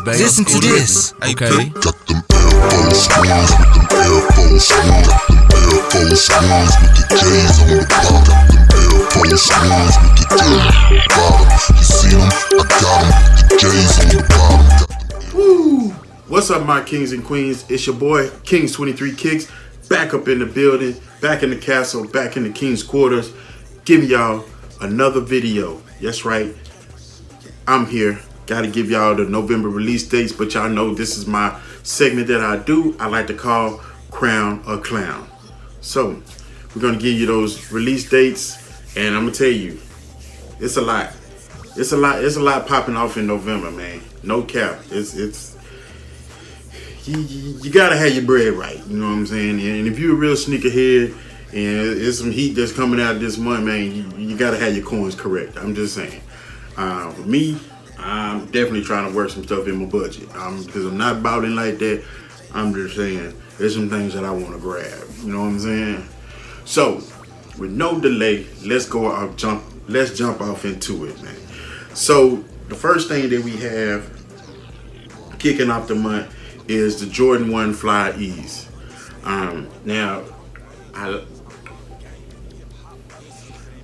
baby. Listen to this. Okay. Got them Air Force Ones with them Air Force Ones. Got them Air Force Ones with the J's on the bottom. Got them Air Force Ones with the J's on the bottom. You see them? I got them with the J's on the bottom. Woo! What's up, my kings and queens? It's your boy, Kings 23 Kicks, back up in the building, back in the castle, back in the King's quarters, giving y'all another video. That's right, I'm here. Got to give y'all the November release dates, but y'all know this is my segment that I do. I like to call Crown a Clown. So we're gonna give you those release dates, and I'm gonna tell you, it's a lot. It's a lot popping off in November, man. No cap. You gotta have your bread right. You know what I'm saying? And if you're a real sneakerhead and there's some heat that's coming out this month, man, you gotta have your coins correct. I'm just saying. For me, I'm definitely trying to work some stuff in my budget. Because I'm not bouting like that. I'm just saying there's some things that I want to grab. You know what I'm saying? So, with no delay, let's jump off into it, man. So, the first thing that we have kicking off the month is the Jordan 1 Fly Ease. Now,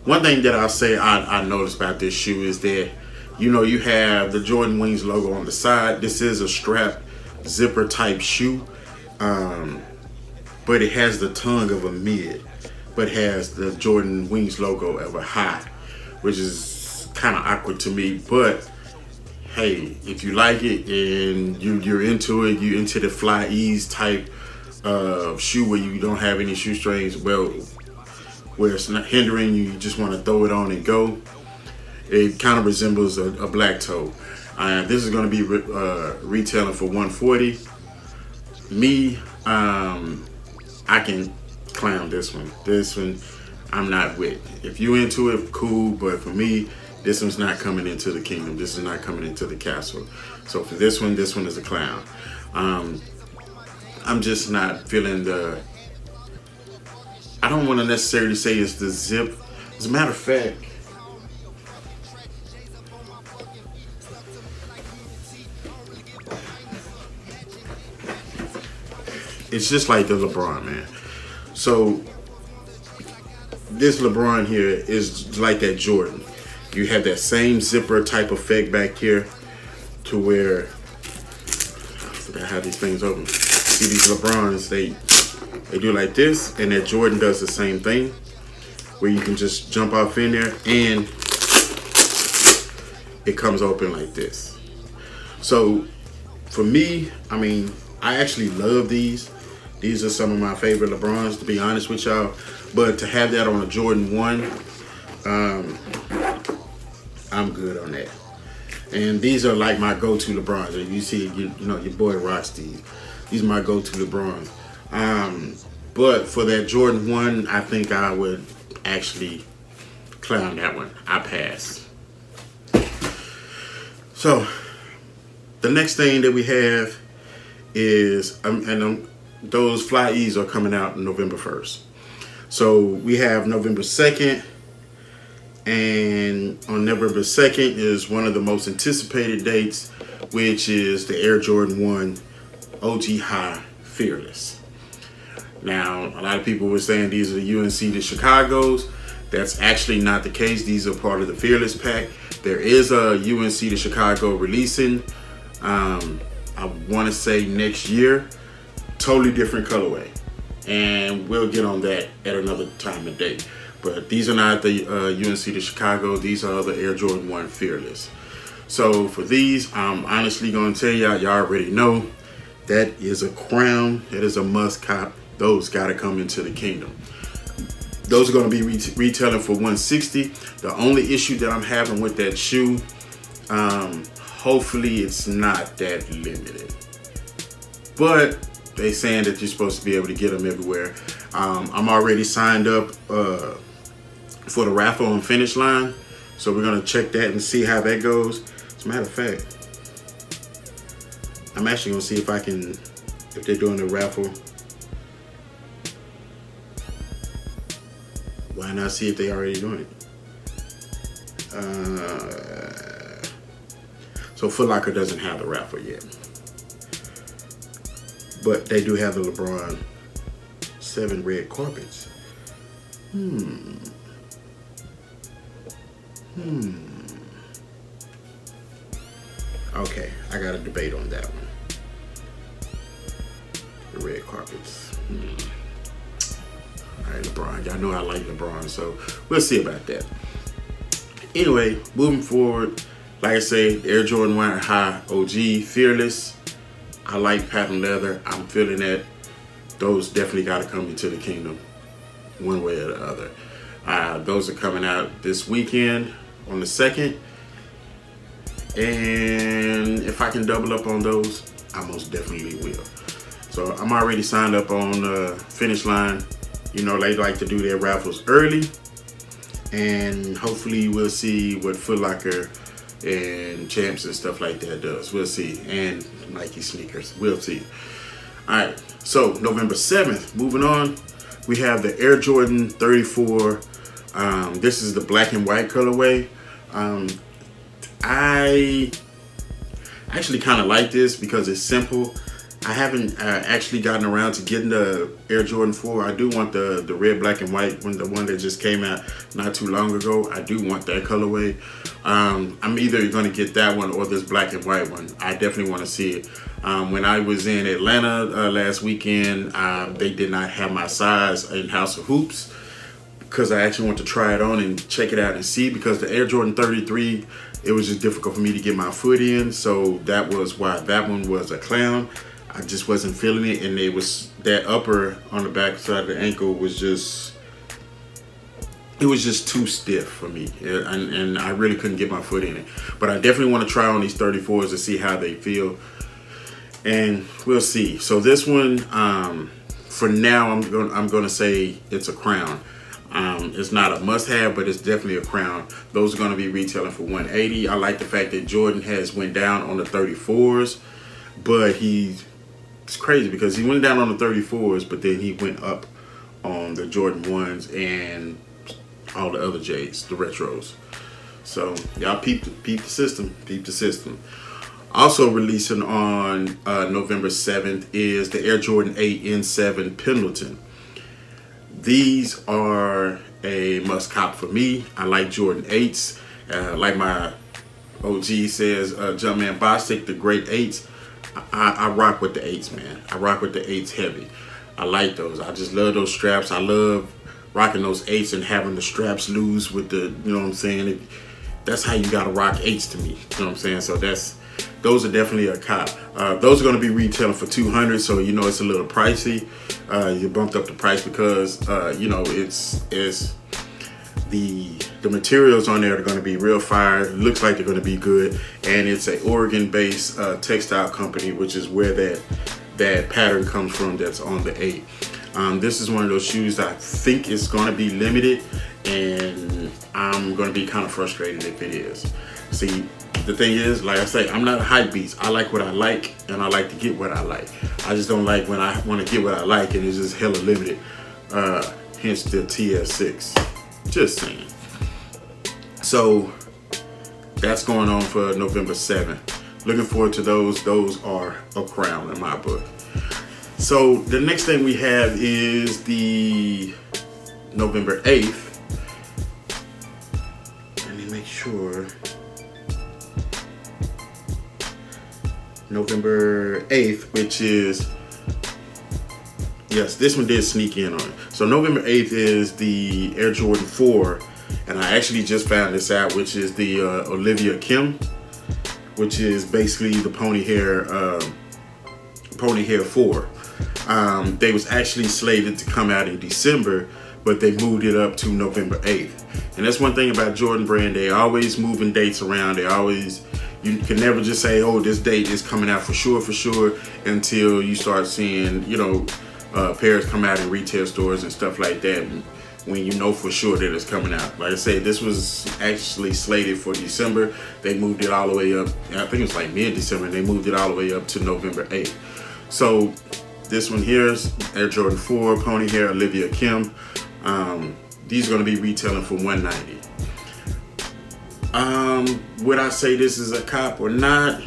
one thing that I'll say I noticed about this shoe is that, you know, you have the Jordan Wings logo on the side. This is a strap zipper type shoe, but it has the tongue of a mid, but has the Jordan Wings logo of a high, which is kind of awkward to me. But hey, if you like it and you're into it, you into the Fly Ease type of shoe where you don't have any shoestrings, well, where it's not hindering you, you just want to throw it on and go. It kind of resembles a black toe. This is going to be retailing for $140. Me, I can clown this one. This one, I'm not with. If you into it, cool. But for me, this one's not coming into the kingdom. This is not coming into the castle. So for this one is a clown. I'm just not feeling the. I don't want to necessarily say it's the zip. As a matter of fact, it's just like the LeBron, man. So this LeBron here is like that Jordan. You have that same zipper type effect back here to where, I forgot how these things open. See, these LeBrons, they do like this, and that Jordan does the same thing, where you can just jump off in there and it comes open like this. So for me, I mean, I actually love these. These are some of my favorite LeBrons, to be honest with y'all. But to have that on a Jordan 1, I'm good on that. And these are like my go-to LeBrons. If you see, you know, your boy rocks these. These are my go-to LeBrons. But for that Jordan 1, I think I would actually clown that one. I pass. So, the next thing that we have is, those Fly E's are coming out November 1st. So we have November 2nd, and on November 2nd is one of the most anticipated dates, which is the Air Jordan 1 OG High Fearless. Now, a lot of people were saying these are the UNC to Chicago's. That's actually not the case. These are part of the Fearless pack. There is a UNC to Chicago releasing, I want to say next year. Totally different colorway, and we'll get on that at another time and date. But these are not the UNC to Chicago. These are the Air Jordan 1 Fearless. So for these, I'm honestly going to tell y'all already know that is a crown. That is a must cop. Those got to come into the kingdom. Those are going to be retailing for $160. The only issue that I'm having with that shoe, hopefully it's not that limited. But they saying that you're supposed to be able to get them everywhere. I'm already signed up for the raffle on Finish Line, so we're gonna check that and see how that goes. As a matter of fact, I'm actually gonna see if they're doing the raffle. Why not see if they already doing it? So Foot Locker doesn't have the raffle yet. But they do have the LeBron 7 red carpets. Okay, I got a debate on that one. The red carpets. All right, LeBron. Y'all know I like LeBron, so we'll see about that. Anyway, moving forward, like I say, Air Jordan 1 High OG Fearless. I like patent leather. I'm feeling that. Those definitely got to come into the kingdom one way or the other. Those are coming out this weekend on the 2nd. And if I can double up on those, I most definitely will. So I'm already signed up on Finish Line. You know, they like to do their raffles early. And hopefully we'll see what Foot Locker and Champs and stuff like that does. We'll see. And Nike sneakers. We'll see. All right. So November 7th, moving on, we have the Air Jordan 34. This is the black and white colorway. I actually kind of like this because it's simple. I haven't actually gotten around to getting the Air Jordan 4. I do want the red, black, and white one, the one that just came out not too long ago. I do want that colorway. I'm either going to get that one or this black and white one. I definitely want to see it. When I was in Atlanta last weekend, they did not have my size in House of Hoops because I actually want to try it on and check it out and see, because the Air Jordan 33, it was just difficult for me to get my foot in. So that was why that one was a clown. I just wasn't feeling it, and it was that upper on the back side of the ankle was just, it was just too stiff for me, and I really couldn't get my foot in it. But I definitely want to try on these 34s to see how they feel, and we'll see. So this one, for now, I'm gonna say it's a crown. It's not a must-have, but it's definitely a crown. Those are going to be retailing for $180. I like the fact that Jordan has went down on the 34s, but it's crazy because he went down on the 34s, but then he went up on the Jordan 1s and all the other J's, the retros. So y'all peep the system, peep the system. Also releasing on November 7th is the Air Jordan 8 N7 Pendleton. These are a must cop for me. I like Jordan 8s. Like my OG says, Jumpman Bostic, the great 8s. I rock with the 8s, man. I rock with the 8s heavy. I like those. I just love those straps. I love rocking those 8s and having the straps loose with the, you know what I'm saying? That's how you gotta rock 8s to me. You know what I'm saying? So those are definitely a cop. Those are going to be retailing for $200, so you know it's a little pricey. You bumped up the price because you know it's the materials on there are going to be real fire. It looks like they're going to be good, and it's an Oregon-based textile company, which is where that pattern comes from. That's on the 8. This is one of those shoes that I think is going to be limited, and I'm going to be kind of frustrated if it is. See, the thing is, like I say, I'm not a hype beast. I like what I like, and I like to get what I like. I just don't like when I want to get what I like and it's just hella limited. Hence the TS6. Just saying. So that's going on for November 7th. Looking forward to those. Those are a crown in my book. So the next thing we have is the November 8th. Let me make sure. November 8th, which is, yes, this one did sneak in on it. So November 8th is the Air Jordan 4, and I actually just found this out, which is the Olivia Kim, which is basically the pony hair 4. They was actually slated to come out in December, but they moved it up to November 8th. And that's one thing about Jordan Brand. They always moving dates around. They always, you can never just say, oh, this date is coming out for sure, until you start seeing, you know, pairs come out in retail stores and stuff like that, when you know for sure that it's coming out. Like I said, this was actually slated for December. They moved it all the way up. I think it was like mid-December, and they moved it all the way up to November 8th. So this one here is Air Jordan 4, pony hair, Olivia Kim. These are going to be retailing for $190. Would I say this is a cop or not?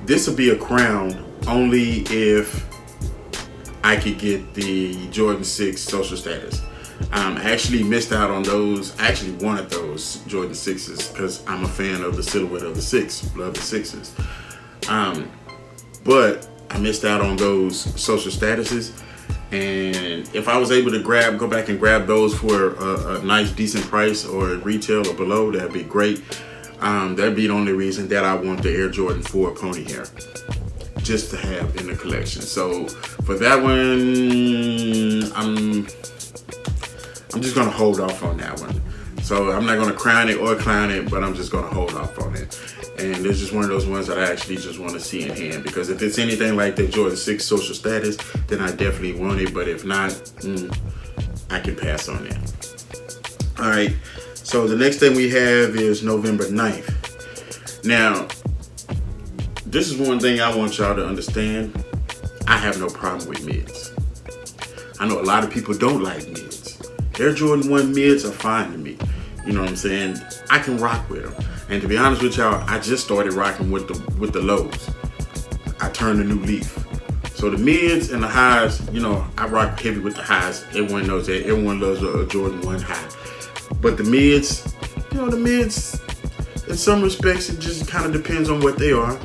This would be a crown only if I could get the Jordan 6 social status. I actually missed out on those. I actually wanted those Jordan 6s because I'm a fan of the silhouette of the 6. Love the 6s. But I missed out on those social statuses. And if I was able to go back and grab those for a nice, decent price or retail or below, that'd be great. That'd be the only reason that I want the Air Jordan 4 pony hair, just to have in the collection. So for that one, I'm just gonna hold off on that one. So I'm not gonna crown it or clown it, but I'm just gonna hold off on it. And it's just one of those ones that I actually just want to see in hand, because if it's anything like the Jordan 6 social status, then I definitely want it. But if not, I can pass on that. All right. So the next thing we have is November 9th. Now, this is one thing I want y'all to understand. I have no problem with mids. I know a lot of people don't like mids. Air Jordan 1 mids are fine to me. You know what I'm saying? I can rock with them. And to be honest with y'all, I just started rocking with the lows. I turned a new leaf. So the mids and the highs, you know, I rock heavy with the highs. Everyone knows that. Everyone loves a Jordan 1 high. But the mids, you know, the mids, in some respects, it just kind of depends on what they are.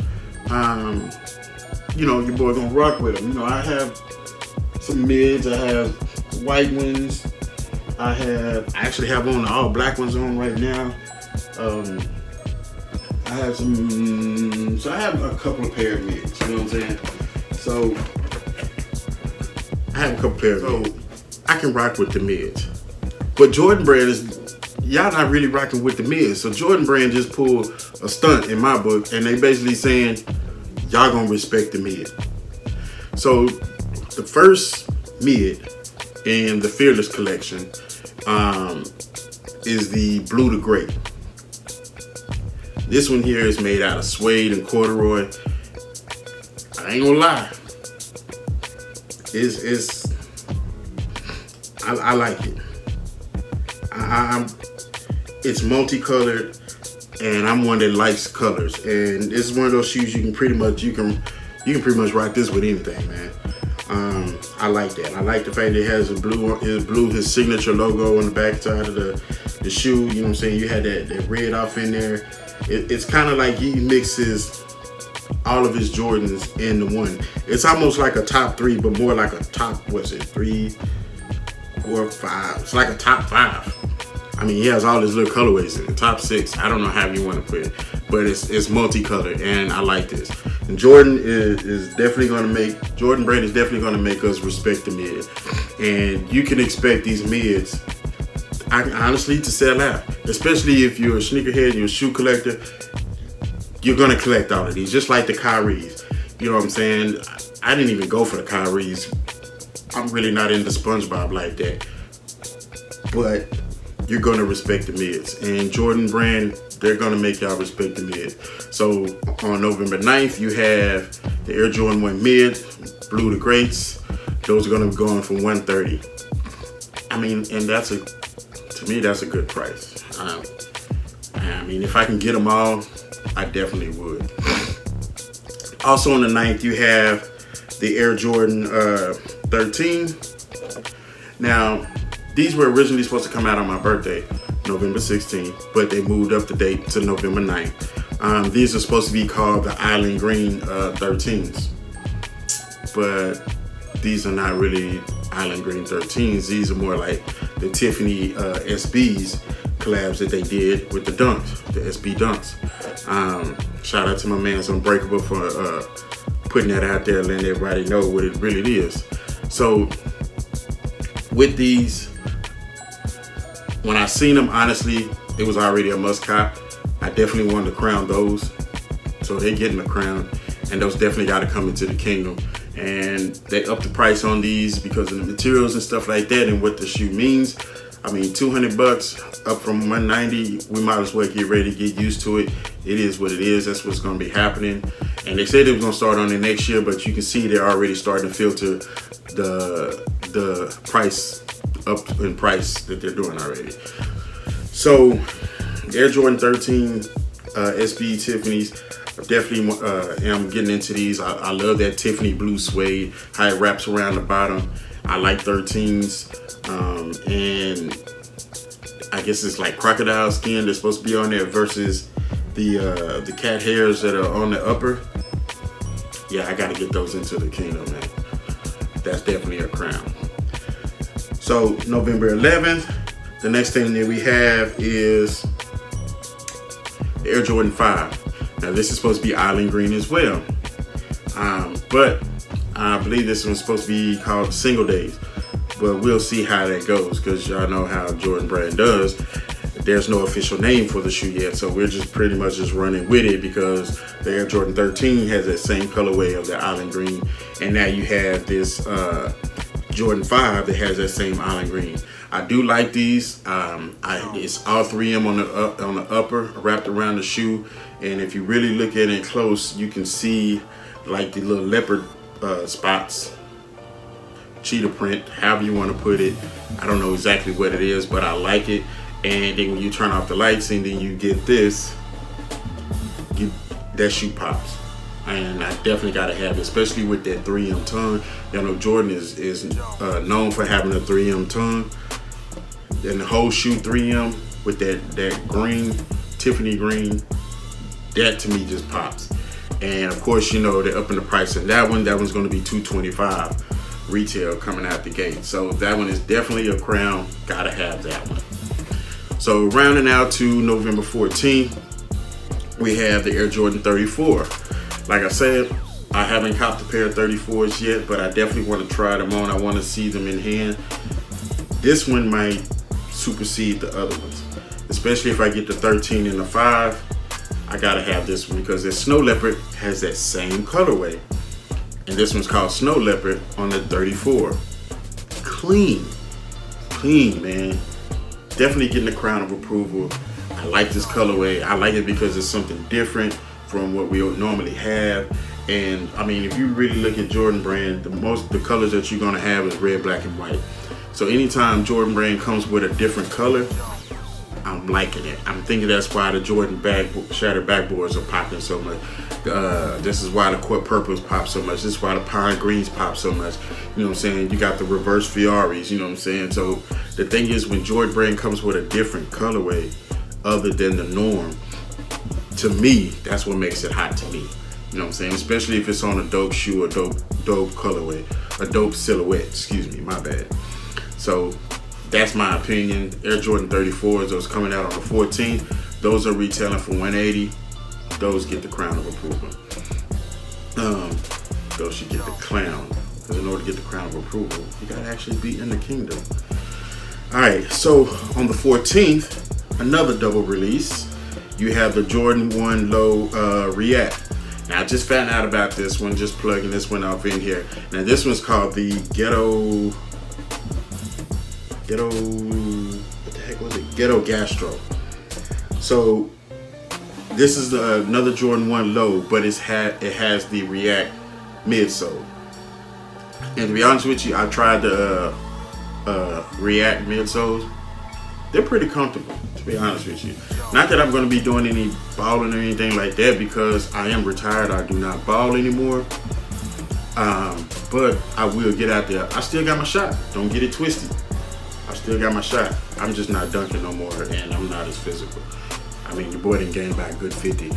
You know, your boy gonna rock with them. You know, I have some mids. I have white ones. I actually have on the all black ones on right now. I have so I have a couple of pair of mids, you know what I'm saying? So I have a couple pairs of mids. I can rock with the mids. But Jordan Brand is, y'all not really rocking with the mids. So Jordan Brand just pulled a stunt in my book, and they basically saying, y'all gonna respect the mid. So the first mid in the Fearless collection is the blue to gray. This one here is made out of suede and corduroy. I ain't gonna lie. I like it. It's multicolored, and I'm one that likes colors. And this is one of those shoes you can pretty much rock this with anything, man. I like that. I like the fact that it has his signature logo on the back side of the shoe. You know what I'm saying? You had that red off in there. It's kind of like he mixes all of his Jordans into one. It's almost like a top 3, but more like a top, 3, 4, 5. It's like a top 5. I mean, he has all his little colorways in the top 6. I don't know how you want to put it, but it's multicolored, and I like this. And Jordan is definitely going to make, Jordan Brand is definitely going to make us respect the mid. And you can expect these mids, honestly, to sell out. Especially if you're a sneakerhead and you're a shoe collector, you're going to collect all of these, just like the Kyries. You know what I'm saying? I didn't even go for the Kyries. I'm really not into SpongeBob like that. But you're going to respect the mids. And Jordan Brand, they're going to make y'all respect the mid. So on November 9th, you have the Air Jordan 1 mid, blue to greats. Those are going to be going for $130. I mean, and to me, that's a good price. I mean, if I can get them all, I definitely would. Also on the 9th, you have the Air Jordan 13. Now, these were originally supposed to come out on my birthday, November 16th, but they moved up the date to November 9th. These are supposed to be called the Island Green 13s, but these are not really Island Green 13s. These are more like the Tiffany SBs collabs that they did with the Dunks, the SB Dunks. Shout out to my man Unbreakable for putting that out there, letting everybody know what it really is. So with these, when I seen them, honestly, it was already a must cop. I definitely wanted to crown those. So they're getting a crown, and those definitely got to come into the kingdom. And they upped the price on these because of the materials and stuff like that and what the shoe means. I mean, $200 up from $190. We might as well get ready to get used to it. It is what it is. That's what's going to be happening. And they said it was going to start on the next year, but you can see they're already starting to filter the price up in price that they're doing already. So Air Jordan 13 SB Tiffany's, definitely am getting into these. I love that Tiffany blue suede, how it wraps around the bottom. I like 13s, and I guess it's like crocodile skin that's supposed to be on there versus the cat hairs that are on the upper. Yeah, I gotta get those into the kingdom, man. That's definitely a crown. So November 11th, the next thing that we have is the Air Jordan 5. Now this is supposed to be island green as well, but I believe this one's supposed to be called Single Days, but we'll see how that goes, because y'all know how Jordan Brand does. There's no official name for the shoe yet, so we're just pretty much just running with it, because the Air Jordan 13 has that same colorway of the island green, and now you have this Jordan 5 that has that same island green. I do like these. It's all 3M on the upper, wrapped around the shoe, and if you really look at it close, you can see like the little leopard spots, cheetah print, however you want to put it. I don't know exactly what it is, but I like it. And then when you turn off the lights and then you get this, that shoe pops. And I definitely gotta have it, especially with that 3M tongue. You know, Jordan is known for having a 3M tongue. And the whole shoe 3M with that green, Tiffany green, that to me just pops. And of course, you know, they're upping the price on that one. That one's gonna be $225 retail coming out the gate. So that one is definitely a crown, gotta have that one. So rounding out to November 14th, we have the Air Jordan 34. Like I said, I haven't copped a pair of 34s yet, but I definitely want to try them on. I want to see them in hand. This one might supersede the other ones, especially if I get the 13 and the 5. I gotta have this one because the Snow Leopard has that same colorway, and this one's called Snow Leopard on the 34. Clean, man. Definitely getting the crown of approval. I like this colorway. I like it because it's something different from what we normally have. And I mean, if you really look at Jordan Brand, the colors that you're gonna have is red, black, and white. So anytime Jordan Brand comes with a different color, I'm liking it. I'm thinking that's why the Jordan shattered backboards are popping so much. This is why the court purples pop so much. This is why the pine greens pop so much. You know what I'm saying? You got the reverse Fiaris, you know what I'm saying? So the thing is, when Jordan Brand comes with a different colorway other than the norm, to me, that's what makes it hot to me. You know what I'm saying? Especially if it's on a dope shoe, a dope colorway, a dope silhouette, excuse me, my bad. So that's my opinion. Air Jordan 34s, those coming out on the 14th. Those are retailing for $180. Those get the crown of approval. Those should get the crown. Because in order to get the crown of approval, you gotta actually be in the kingdom. Alright, so on the 14th, another double release. You have the Jordan 1 Low React. Now I just found out about this one, just plugging this one off in here. Now this one's called the Ghetto, what the heck was it? Ghetto Gastro. So this is another Jordan 1 Low, but it has the React midsole. And to be honest with you, I tried the React midsoles. They're pretty comfortable, to be honest with you. Not that I'm going to be doing any balling or anything like that, because I am retired. I do not ball anymore. But I will get out there. I still got my shot. Don't get it twisted. I still got my shot. I'm just not dunking no more, and I'm not as physical. I mean, your boy done gained by a good 50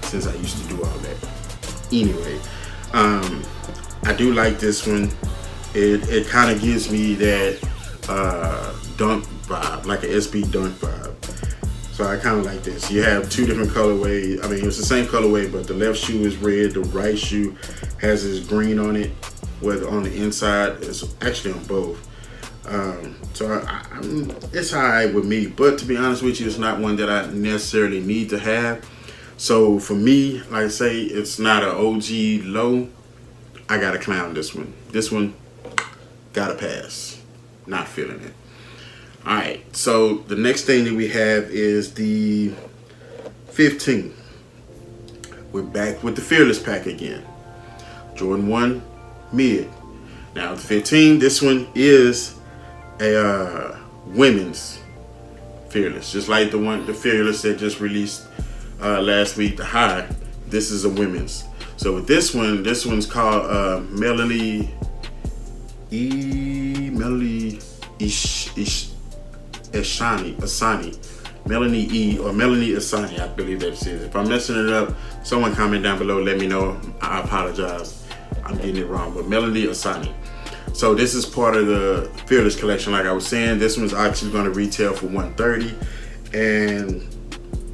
since I used to do all that. Anyway, I do like this one. It kind of gives me that dunk vibe, like an SB dunk vibe. So I kind of like this. You have two different colorways. I mean, it's the same colorway, but the left shoe is red. The right shoe has this green on it, whether on the inside. It's actually on both. So it's alright with me, but to be honest with you, it's not one that I necessarily need to have. So for me, like I say, it's not an OG low. I gotta clown this one. This one gotta pass. Not feeling it. Alright, so the next thing that we have is the 15. We're back with the Fearless pack again. Jordan 1 mid. Now the 15, this one is a women's Fearless. Just like the Fearless that just released last week, the High. This is a women's. So with this one's called Melanie Asani. Melanie E or Melanie Asani, I believe that it is. If I'm messing it up, someone comment down below, let me know. I apologize. I'm getting it wrong, but Melanie Asani. So this is part of the Fearless collection. Like I was saying, this one's actually going to retail for $130. And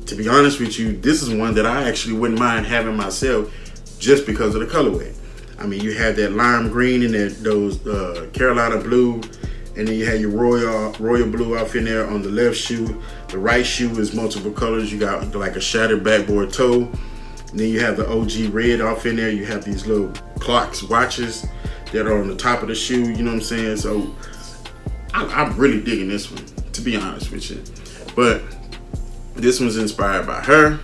to be honest with you, this is one that I actually wouldn't mind having myself just because of the colorway. I mean, you had that lime green and those Carolina blue, and then you had your royal blue off in there on the left shoe. The right shoe is multiple colors. You got like a shattered backboard toe. And then you have the OG red off in there. You have these little clocks, watches that are on the top of the shoe. You know what I'm saying? So I'm really digging this one, to be honest with you. But this one's inspired by her.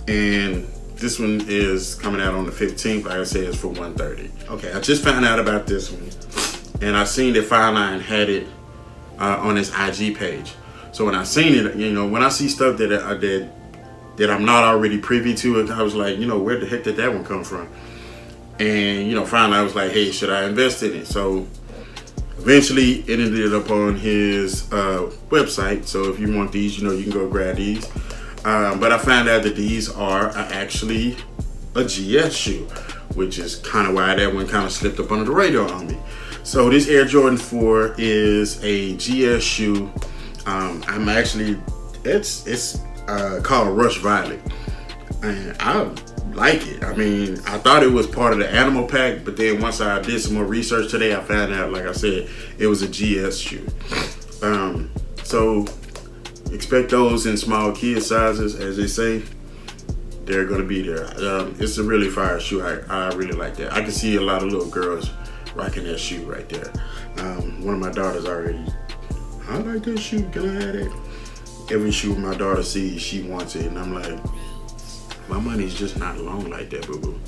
And this one is coming out on the 15th. Like I said, it's for $130. Okay, I just found out about this one. And I seen that 5ix9ine had it on his IG page. So when I seen it, you know, when I see stuff that I'm not already privy to, I was like, you know, where the heck did that one come from? And, you know, finally I was like, hey, should I invest in it? So eventually it ended up on his website. So if you want these, you know, you can go grab these. But I found out that these are actually a GS shoe, which is kind of why that one kind of slipped up under the radar on me. So this Air Jordan 4 is a GS shoe. I'm actually, it's called Rush Violet, and I like it. I mean, I thought it was part of the Animal Pack, but then once I did some more research today, I found out, like I said, it was a GS shoe. So expect those in small kid sizes, as they say. They're gonna be there. It's a really fire shoe. I really like that. I can see a lot of little girls rocking that shoe right there. One of my daughters already, I like this shoe, can I have it? Every shoe my daughter sees, she wants it, and I'm like, my money's just not long like that, boo-boo.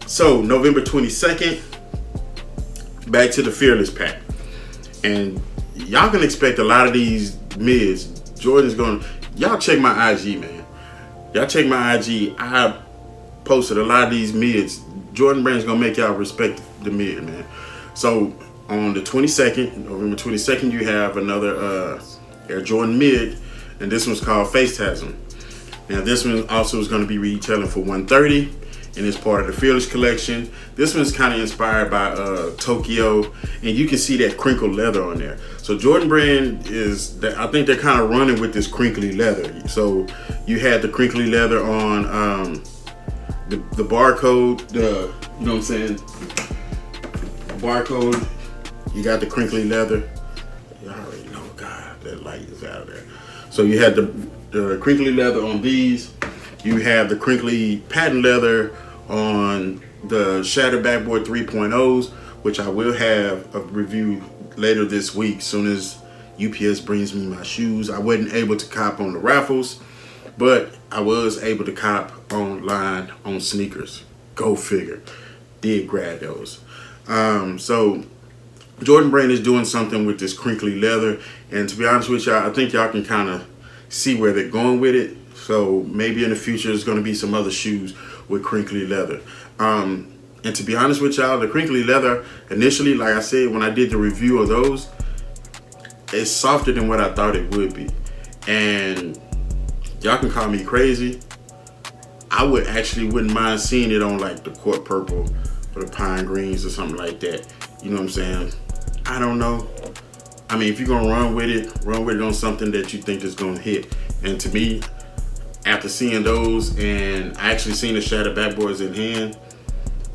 So November 22nd, back to the Fearless pack. And y'all can expect a lot of these mids. Jordan's gonna, y'all check my IG, man. Y'all check my IG. I posted a lot of these mids. Jordan Brand's gonna make y'all respect the mid, man. So on the 22nd, November 22nd, you have another Air Jordan mid, and this one's called Facetasm. Now this one also is gonna be retailing for $130, and it's part of the Fearless collection. This one's kind of inspired by Tokyo, and you can see that crinkled leather on there. So Jordan Brand is, I think they're kind of running with this crinkly leather. So you had the crinkly leather on the barcode, you know what I'm saying? Barcode, you got the crinkly leather. You already know, God, that light is out of there. So you had the crinkly leather on these. You have the crinkly patent leather on the Shattered Backboard 3.0s, which I will have a review later this week, soon as UPS brings me my shoes. I wasn't able to cop on the raffles, but I was able to cop online on sneakers. Go figure. Did grab those. So Jordan Brand is doing something with this crinkly leather, and to be honest with y'all, I think y'all can kind of see where they're going with it. So maybe in the future there's going to be some other shoes with crinkly leather. And to be honest with y'all, the crinkly leather initially, like I said, when I did the review of those, it's softer than what I thought it would be. And y'all can call me crazy. I wouldn't mind seeing it on like the court purple or the pine greens or something like that. You know what I'm saying? I don't know. I mean, if you're gonna run with it on something that you think is gonna hit. And to me, after seeing those, and I actually seen the Shattered Backboards in hand,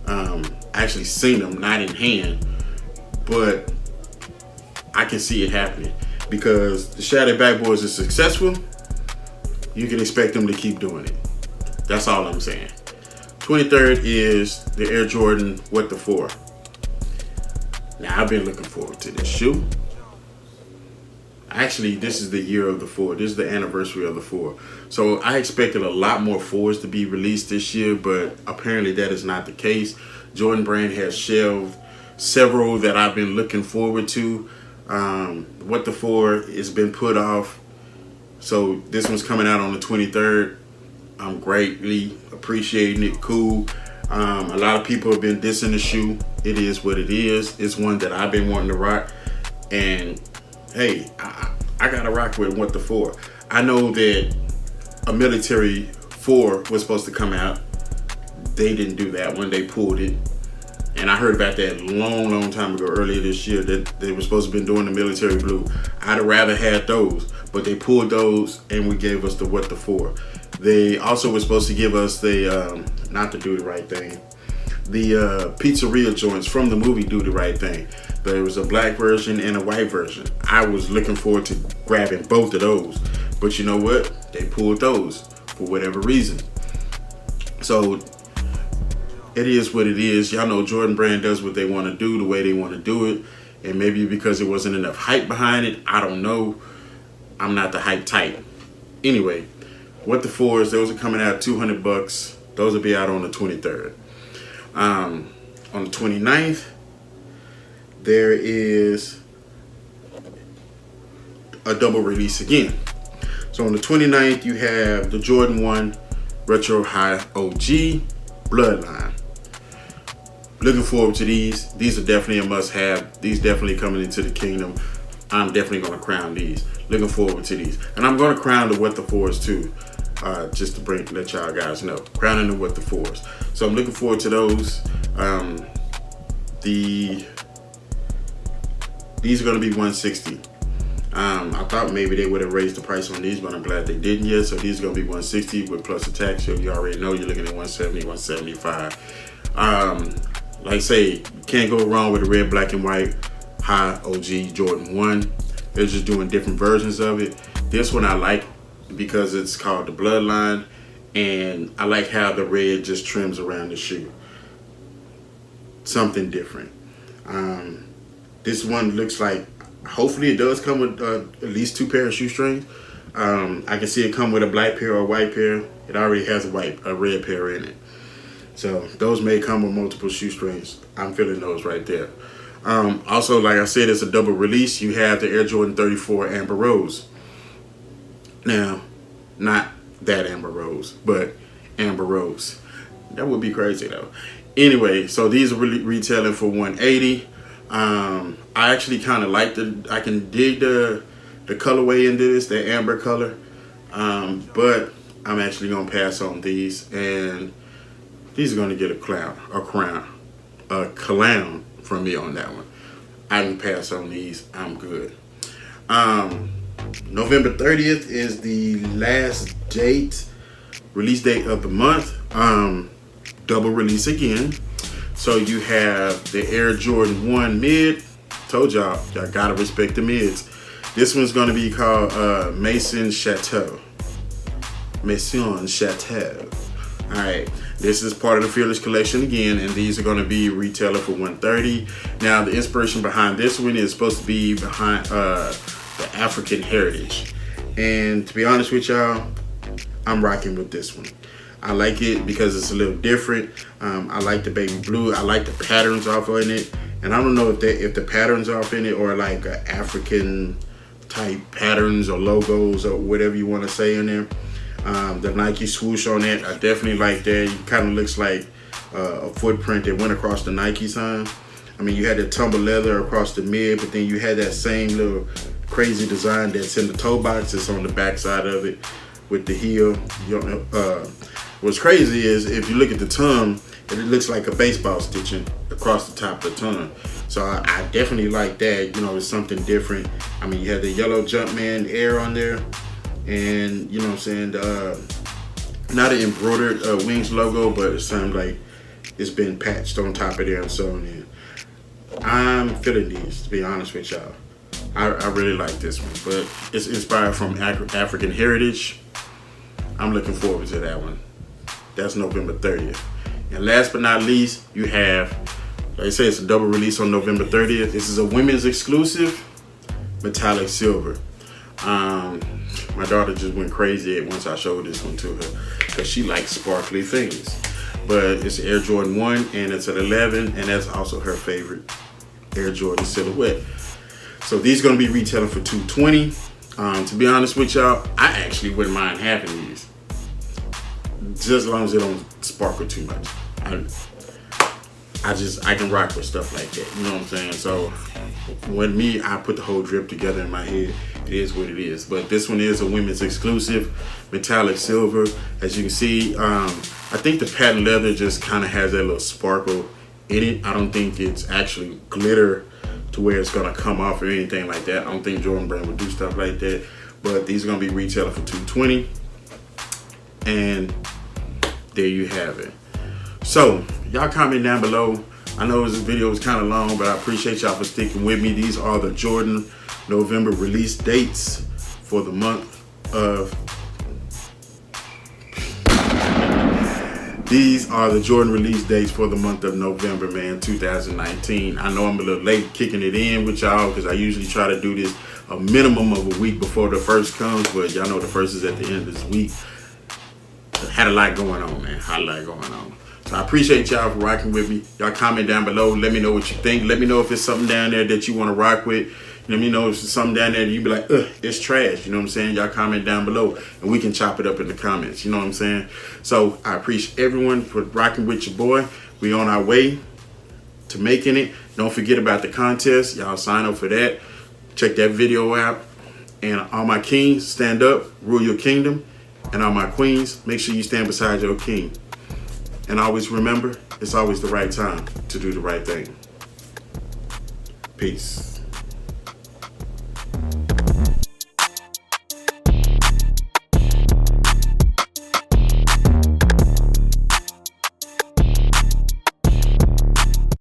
I actually seen them not in hand, but I can see it happening because the Shattered Backboards is successful. You can expect them to keep doing it. That's all I'm saying. 23rd is the Air Jordan What the 4. Now I've been looking forward to this shoe. Actually, this is the year of the 4. This is the anniversary of the 4. So I expected a lot more 4s to be released this year, but apparently that is not the case. Jordan Brand has shelved several that I've been looking forward to. What the 4 has been put off. So this one's coming out on the 23rd. I'm greatly appreciating it. Cool. A lot of people have been dissing the shoe. It is what it is. It's one that I've been wanting to rock. And hey, I gotta rock with What the 4. I know that a military 4 was supposed to come out. They didn't do that one. They pulled it. And I heard about that long time ago, earlier this year, that they were supposed to have been doing the military blue. I'd have rather had those, but they pulled those and we gave us the What the 4. They also were supposed to give us the, not to Do the Right Thing, the pizzeria joints from the movie Do the Right Thing. There was a black version and a white version. I was looking forward to grabbing both of those, but you know what? They pulled those for whatever reason. So it is what it is. Y'all know Jordan Brand does what they want to do the way they want to do it. And maybe because there wasn't enough hype behind it, I don't know. I'm not the hype type. Anyway, What the 4s, those are coming out $200. Those will be out on the 23rd. On the 29th, there is a double release again. So on the 29th, you have the Jordan 1 Retro High OG Bloodline. Looking forward to these. These are definitely a must-have. These definitely coming into the kingdom. I'm definitely going to crown these. Looking forward to these. And I'm going to crown the What the 4s too. Just to let y'all guys know. Crowning the What the 4s. So I'm looking forward to those. These are going to be $160. I thought maybe they would have raised the price on these, but I'm glad they didn't yet. So these are going to be $160 with plus the tax. So you already know you're looking at $170, $175. Like I say, can't go wrong with the red, black, and white High OG Jordan 1. They're just doing different versions of it. This one I like because it's called the Bloodline, and I like how the red just trims around the shoe. Something different. This one looks like, hopefully it does come with at least 2 pairs of shoestrings. I can see it come with a black pair or a white pair. It already has a red pair in it. So those may come with multiple shoestrings. I'm feeling those right there. Also, like I said, it's a double release. You have the Air Jordan 34 Amber Rose. Now, not that Amber Rose, but Amber Rose. That would be crazy though. Anyway, so these are really retailing for $180. I actually kind of like I can dig the colorway into this, the amber color. But I'm actually gonna pass on these, and these are gonna get a clown from me on that one. I can pass on these. I'm good. November 30th is the last release date of the month. Double release again. So you have the Air Jordan 1 mid. Told y'all gotta respect the mids. This one's gonna be called Maison Chateau. Maison Chateau. Alright, this is part of the Fearless collection again, and these are gonna be retailing for $130. Now the inspiration behind this one is supposed to be behind the African heritage. And to be honest with y'all, I'm rocking with this one. I like it because it's a little different. I like the baby blue. I like the patterns off in it. And I don't know if the patterns off in it or like African type patterns or logos or whatever you want to say in there. The Nike swoosh on it, I definitely like that. It kind of looks like a footprint that went across the Nike sign. I mean, you had the tumble leather across the mid, but then you had that same little crazy design that's in the toe box. It's on the back side of it with the heel. What's crazy is if you look at the tongue, it looks like a baseball stitching across the top of the tongue. So I definitely like that. You know, it's something different. I mean, you have the yellow Jumpman Air on there, and you know what I'm saying, not an embroidered wings logo, but it sounds like it's been patched on top of there and sewn in. I'm feeling these, to be honest with y'all. I really like this one, but it's inspired from African heritage. I'm looking forward to that one. That's November 30th. And last but not least, you have, like I say, it's a double release on November 30th. This is a women's exclusive metallic silver. My daughter just went crazy once I showed this one to her because she likes sparkly things. But it's Air Jordan 1 and it's an 11, and that's also her favorite Air Jordan silhouette. So these gonna be retailing for $220. To be honest with y'all, I actually wouldn't mind having these, just as long as it don't sparkle too much. I can rock with stuff like that. You know what I'm saying? So when I put the whole drip together in my head, it is what it is. But this one is a women's exclusive, metallic silver. As you can see, I think the patent leather just kind of has that little sparkle in it. I don't think it's actually glitter to where it's gonna come off or anything like that. I don't think Jordan Brand would do stuff like that. But these are gonna be retailing for $220. And there you have it. So y'all comment down below. I know this video was kind of long, but I appreciate y'all for sticking with me. These are the Jordan November release dates for the month of These are the Jordan release dates for the month of November, man, 2019. I know I'm a little late kicking it in with y'all because I usually try to do this a minimum of a week before the first comes, but y'all know the first is at the end of this week. Had a lot going on, man. Had a lot going on. So I appreciate y'all for rocking with me. Y'all comment down below. Let me know what you think. Let me know if there's something down there that you want to rock with. Let me know if there's something down there that you be like, ugh, it's trash. You know what I'm saying? Y'all comment down below and we can chop it up in the comments. You know what I'm saying? So I appreciate everyone for rocking with your boy. We on our way to making it. Don't forget about the contest. Y'all sign up for that. Check that video out. And all my kings, stand up, rule your kingdom. And all my queens, make sure you stand beside your king. And always remember, it's always the right time to do the right thing. Peace.